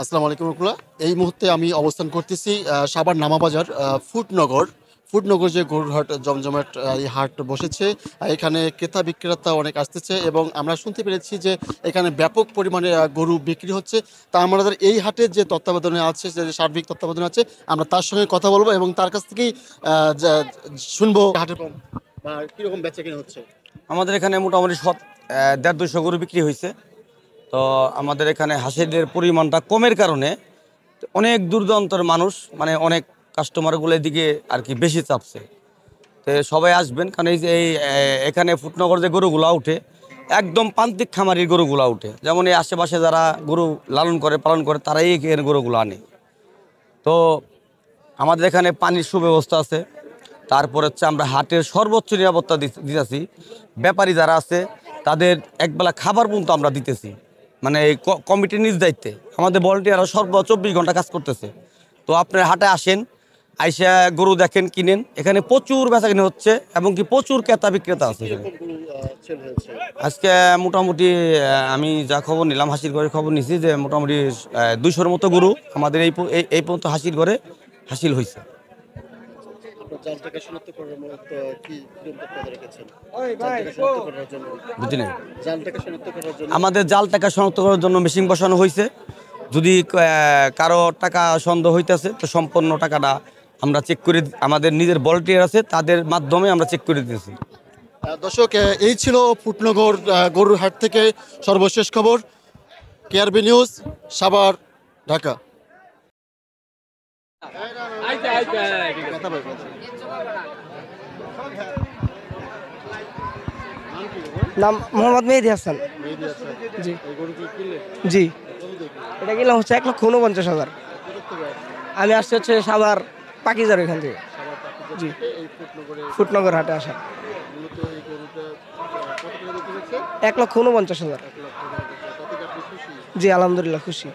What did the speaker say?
আসসালামু আলাইকুম রহমতুল্লাহ। এই মুহূর্তে আমি অবস্থান করতেছি সাভার নামাবাজার ফুডনগর যে গরুর হাট জমজমাট এই হাট বসেছে। এখানে ক্রেতা বিক্রেতা অনেক আসতেছে এবং আমরা শুনতে পেরেছি যে এখানে ব্যাপক পরিমাণে গরু বিক্রি হচ্ছে। তা আমাদের এই হাটের যে তত্ত্বাবধানে আছে, যে সার্বিক তত্ত্বাবধানে আছে, আমরা তার সঙ্গে কথা বলবো এবং তার কাছ থেকেই শুনবো হাটের বা কীরকম বেচাকেনা হচ্ছে। আমাদের এখানে মোটামুটি ১৫০ গরু বিক্রি হয়েছে। তো আমাদের এখানে হাঁসের পরিমাণটা কমের কারণে অনেক দূরদূরান্তর মানুষ, মানে অনেক কাস্টমারগুলো এদিকে আর কি বেশি চাপছে। তো সবাই আসবেন, কারণ এই যে এখানে ফুটনগর যে গরুগুলো উঠে একদম প্রান্তিক খামারির গরুগুলো উঠে, যেমন এই আশেপাশে যারা গরু পালন করে তারাই এই গরুগুলো আনে। তো আমাদের এখানে পানির সুব্যবস্থা আছে। তারপর হচ্ছে আমরা হাটের সর্বোচ্চ নিরাপত্তা দিতেছি। ব্যাপারী যারা আছে তাদের একবেলা খাবার পর্যন্ত আমরা দিতেছি, মানে এই কমিটির নিজ দায়িত্বে। আমাদের ভলান্টিয়াররা 24 ঘন্টা কাজ করতেছে। তো আপনার হাটে আসেন, আইসা গরু দেখেন, কিনেন। এখানে প্রচুর বেচাকেনা হচ্ছে এবং কি প্রচুর ক্রেতা বিক্রেতা আছে। আজকে মোটামুটি আমি যা খবর নিলাম, হাসির ঘরের খবর নিছি যে মোটামুটি 200-র মতো গরু আমাদের এই পর্যন্ত হাসির ঘরে হাসিল হয়েছে। আমাদের জাল টাকা শনাক্ত করার জন্য মেশিন বসানো হয়েছে। যদি কারো টাকা সন্দেহ হইতেছে তো সম্পূর্ণ টাকাটা আমরা চেক করে, আমাদের নিজের ভলান্টিয়ার আছে তাদের মাধ্যমে আমরা চেক করে দিতেছি। দর্শক, এই ছিল ফুটনগর গরুর হাট থেকে সর্বশেষ খবর। কেআরবি নিউজ, সাভার, ঢাকা। নাম মোহাম্মদ মেহেদি হাসান। জি জি, এটা কিনলাম হচ্ছে ১,৪৯,০০০। আমি আসছি হচ্ছে সাভার পাকিজার এখান থেকে। জি, ফুটনগর হাটে আসা। ১,৪৯,০০০। জি, আলহামদুলিল্লাহ খুশি।